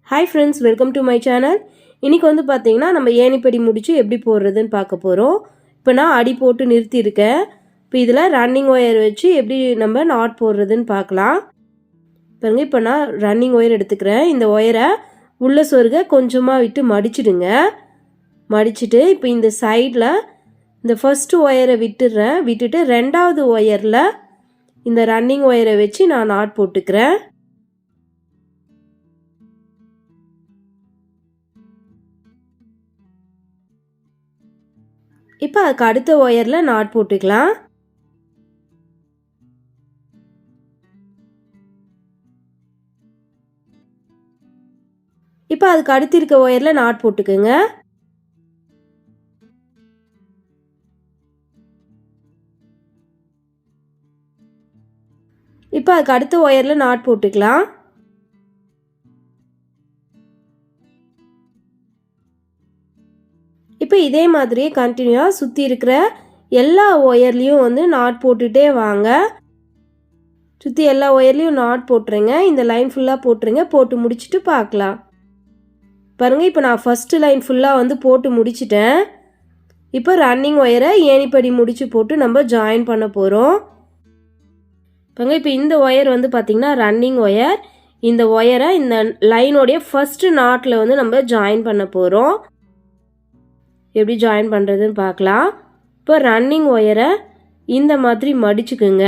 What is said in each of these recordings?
Hi friends, welcome to my channel. இன்றைக்கி வந்து பார்த்திங்கன்னா நம்ம ஏணிப்படி முடிச்சு எப்படி போடுறதுன்னு பார்க்க போகிறோம். இப்போ நான் அடி போட்டு நிறுத்தியிருக்கேன். இப்போ இதில் ரன்னிங் ஒயர் வச்சு எப்படி நம்ம நாட் போடுறதுன்னு பார்க்கலாம். பாருங்க, இப்போ நான் ரன்னிங் ஒயர் எடுத்துக்கிறேன். இந்த ஒயரை உள்ள சொருக கொஞ்சமாக விட்டு மடிச்சிடுங்க. மடிச்சுட்டு இப்போ இந்த சைடில் இந்த ஃபஸ்ட்டு ஒயரை விட்டுட்டு ரெண்டாவது ஒயரில் இந்த ரன்னிங் ஒயரை வச்சு நான் நாட் போட்டுக்கிறேன். இப்போ அதுக்கு அடுத்த ஒயரில் நாட் போட்டுக்கலாம். இப்போ அதுக்கு அடுத்து இருக்க ஒயரில் நாட் போட்டுக்குங்க. இப்போ அதுக்கு அடுத்த ஒயரில் நாட் போட்டுக்கலாம். இப்போ இதே மாதிரியே கண்டினியூவாக சுற்றி இருக்கிற எல்லா ஒயர்லேயும் வந்து நாட் போட்டுகிட்டே வாங்க. சுற்றி எல்லா ஒயர்லேயும் நாட் போட்டுருங்க. இந்த லைன் ஃபுல்லாக போட்டுருங்க. போட்டு முடிச்சுட்டு பார்க்கலாம். பாருங்கள், இப்போ நான் ஃபஸ்ட்டு லைன் ஃபுல்லாக வந்து போட்டு முடிச்சிட்டேன். இப்போ ரன்னிங் ஒயரை ஏணிப்படி முடிச்சு போட்டு நம்ம ஜாயின் பண்ண போகிறோம். பாருங்க, இப்போ இந்த ஒயர் வந்து பார்த்திங்கன்னா ரன்னிங் ஒயர். இந்த ஒயரை இந்த லைனோடைய ஃபஸ்ட்டு நாட்டில் வந்து நம்ம ஜாயின் பண்ண போகிறோம். எப்படி ஜாயின் பண்ணுறதுன்னு பார்க்கலாம். இப்போ ரன்னிங் ஒயரை இந்த மாதிரி மடிச்சுக்குங்க.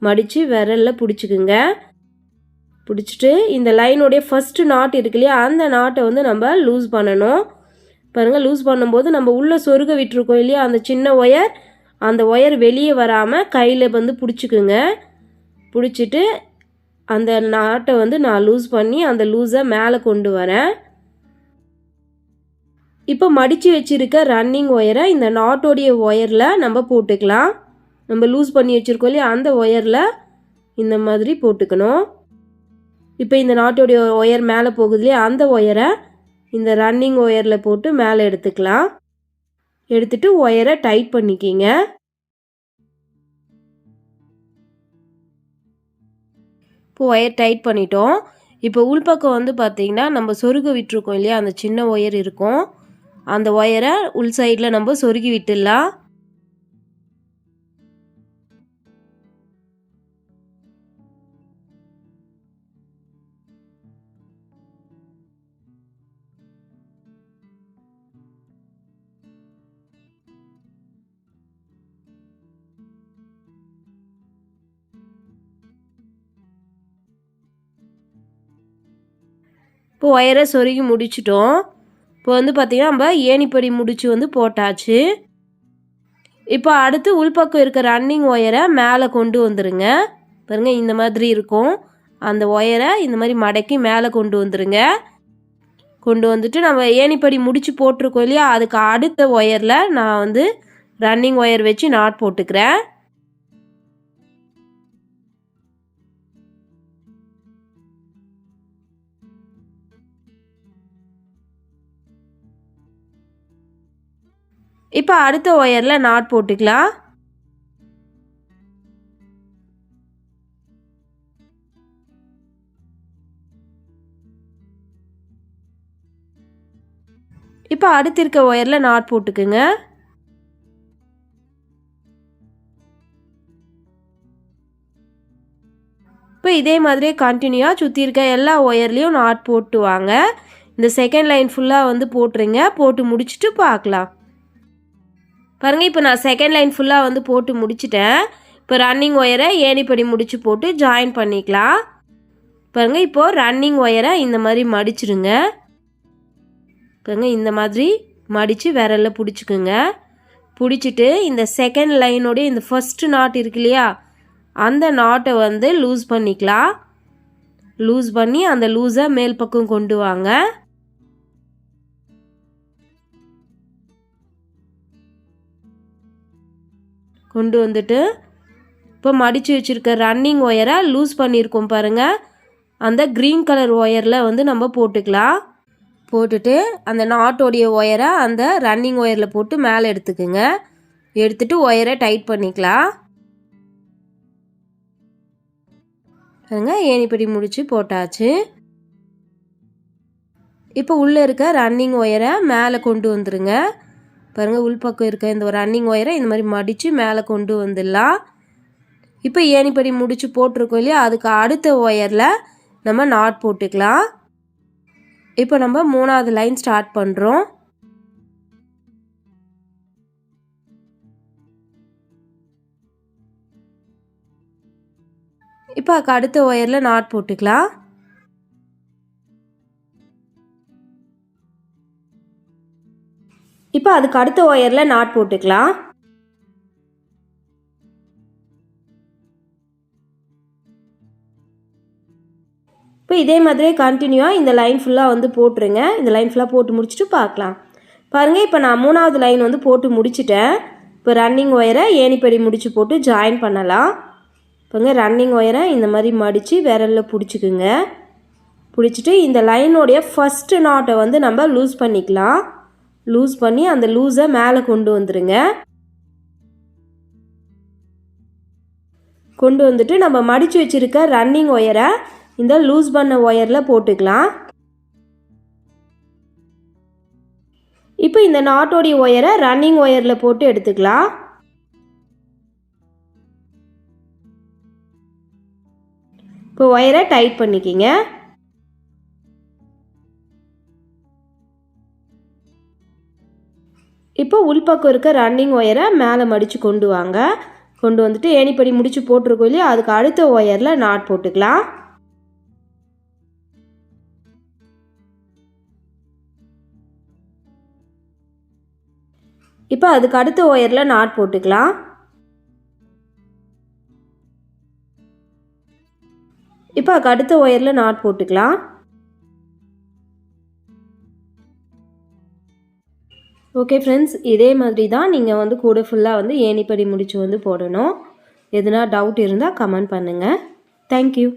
மடித்து விரலில் பிடிச்சிக்குங்க. பிடிச்சிட்டு இந்த லைனுடைய ஃபஸ்ட்டு நாட் இருக்கு இல்லையா, அந்த நாட்டை வந்து நம்ம லூஸ் பண்ணணும். பாருங்கள், லூஸ் பண்ணும்போது நம்ம உள்ளே சொருக விட்டுருக்கோம் இல்லையா, அந்த சின்ன ஒயர், அந்த ஒயர் வெளியே வராமல் கையில் வந்து பிடிச்சிக்குங்க. பிடிச்சிட்டு அந்த நாட்டை வந்து நான் லூஸ் பண்ணி அந்த லூஸை மேலே கொண்டு வரேன். இப்போ மடித்து வச்சுருக்க ரன்னிங் ஒயரை இந்த நாட்டோடைய ஒயரில் நம்ம போட்டுக்கலாம். நம்ம லூஸ் பண்ணி வச்சுருக்கோம் இல்லையா, அந்த ஒயரில் இந்த மாதிரி போட்டுக்கணும். இப்போ இந்த நாட்டோடைய ஒயர் மேலே போகுது இல்லையா, அந்த ஒயரை இந்த ரன்னிங் ஒயரில் போட்டு மேலே எடுத்துக்கலாம். எடுத்துட்டு ஒயரை டைட் பண்ணிக்கிங்க. இப்போ ஒயர் டைட் பண்ணிட்டோம். இப்போ உள்பக்கம் வந்து பார்த்திங்கன்னா நம்ம சொருக விட்டுருக்கோம் இல்லையா, அந்த சின்ன ஒயர் இருக்கும். அந்த ஒயரை உள் சைடில் நம்ம சொருகி விட்டுடலாம். இப்போ ஒயரை சொருகி முடிச்சிட்டோம். இப்போ வந்து பார்த்திங்கன்னா நம்ம ஏணிப்படி முடிச்சு வந்து போட்டாச்சு. இப்போ அடுத்து உள்பக்கம் இருக்க ரன்னிங் ஒயரை மேலே கொண்டு வந்துடுங்க. பாருங்கள், இந்த மாதிரி இருக்கும். அந்த ஒயரை இந்த மாதிரி மடக்கி மேலே கொண்டு வந்துடுங்க. கொண்டு வந்துட்டு நம்ம ஏணிப்படி முடிச்சு போட்டிருக்கோம் இல்லையா, அதுக்கு அடுத்த ஒயரில் நான் வந்து ரன்னிங் ஒயர் வச்சு நாட் போட்டுக்கிறேன். இப்போ அடுத்த ஒயரில் நாட் போட்டுக்கலாம். இப்போ அடுத்து இருக்க ஒயரில் நாட் போட்டுக்குங்க. இப்போ இதே மாதிரியே கண்டினியூவாக சுற்றி இருக்க எல்லா ஒயர்லேயும் நாட் போட்டு வாங்க. இந்த செகண்ட் லைன் ஃபுல்லாக வந்து போட்டுருங்க. போட்டு முடிச்சுட்டு பார்க்கலாம். பாருங்கள், இப்போ நான் செகண்ட் லைன் ஃபுல்லாக வந்து போட்டு முடிச்சிட்டேன். இப்போ ரன்னிங் ஒயரை ஏணிப்படி முடிச்சு போட்டு ஜாயின் பண்ணிக்கலாம். பாருங்கள், இப்போது ரன்னிங் ஒயரை இந்த மாதிரி மடிச்சிடுங்க. பாருங்கள், இந்த மாதிரி மடித்து விரலில் பிடிச்சிக்குங்க. பிடிச்சிட்டு இந்த செகண்ட் லைனோடைய இந்த ஃபஸ்ட்டு நாட் இருக்கு இல்லையா, அந்த நாட்டை வந்து லூஸ் பண்ணிக்கலாம். லூஸ் பண்ணி அந்த லூஸை மேல் பக்கம் கொண்டு வாங்க. கொண்டு வந்துட்டு இப்போ மடித்து வச்சுருக்க ரன்னிங் ஒயரை லூஸ் பண்ணியிருக்கோம் பாருங்கள், அந்த க்ரீன் கலர் ஒயரில் வந்து நம்ம போட்டுக்கலாம். போட்டுட்டு அந்த நாட்டோடைய ஒயரை அந்த ரன்னிங் ஒயரில் போட்டு மேலே எடுத்துக்குங்க. எடுத்துட்டு ஒயரை டைட் பண்ணிக்கலாம். பாருங்க, ஏணிப்படி முடிச்சு போட்டாச்சு. இப்போ உள்ளே இருக்க ரன்னிங் ஒயரை மேலே கொண்டு வந்துடுங்க. பாருங்கள், உள்பக்கம் இருக்க இந்த ஒரு ரன்னிங் ஒயரை இந்த மாதிரி மடித்து மேலே கொண்டு வந்துடலாம். இப்போ ஏணிப்படி முடிச்சு போட்டிருக்கோம் இல்லையா, அதுக்கு அடுத்த ஒயரில் நம்ம நாட் போட்டுக்கலாம். இப்போ நம்ம 3வது லைன் ஸ்டார்ட் பண்ணுறோம். இப்போ அதுக்கு அடுத்த ஒயரில் நாட் போட்டுக்கலாம். இப்போ அதுக்கு அடுத்த ஒயரில் நாட் போட்டுக்கலாம். இப்போ இதே மாதிரியே கண்டினியூவாக இந்த லைன் ஃபுல்லாக வந்து போட்டுருங்க. இந்த லைன் ஃபுல்லாக போட்டு முடிச்சுட்டு பார்க்கலாம். பாருங்கள், இப்போ நான் 3வது லைன் வந்து போட்டு முடிச்சிட்டேன். இப்போ ரன்னிங் ஒயரை ஏணிப்படி முடிச்சு போட்டு ஜாயின் பண்ணலாம். இப்போங்க ரன்னிங் ஒயரை இந்த மாதிரி மடித்து விரலில் பிடிச்சிக்குங்க. பிடிச்சிட்டு இந்த லைனோடைய ஃபஸ்ட்டு நாட்டை வந்து நம்ம லூஸ் பண்ணிக்கலாம். லூஸ் பண்ணி அந்த லூஸை மேலே கொண்டு வந்துடுங்க. கொண்டு வந்துட்டு நம்ம மடித்து வச்சுருக்க ரன்னிங் ஒயரை இந்த லூஸ் பண்ண ஒயரில் போட்டுக்கலாம். இப்போ இந்த நாட்டோடைய ஒயரை ரன்னிங் ஒயரில் போட்டு எடுத்துக்கலாம். இப்போ ஒயரை டைட் பண்ணிக்கிங்க. இப்போ உள்பக்கம் இருக்க ரன்னிங் ஒயரை மேலே மடித்து கொண்டு வாங்க. கொண்டு வந்துட்டு ஏணிப்படி முடிச்சு போட்டிருக்கோம் இல்லையா, அதுக்கு அடுத்த ஒயரில் நாட் போட்டுக்கலாம். இப்போ அதுக்கு அடுத்த ஒயரில் நாட் போட்டுக்கலாம். இப்போ அதுக்கு அடுத்த ஒயரில் நாட் போட்டுக்கலாம். ஓகே ஃப்ரெண்ட்ஸ், இதே மாதிரி தான் நீங்கள் வந்து கூட ஃபுல்லாக வந்து ஏணிப்படி முடிச்சு வந்து போடணும். எதுனா டவுட் இருந்தால் கமெண்ட் பண்ணுங்கள். தேங்க்யூ.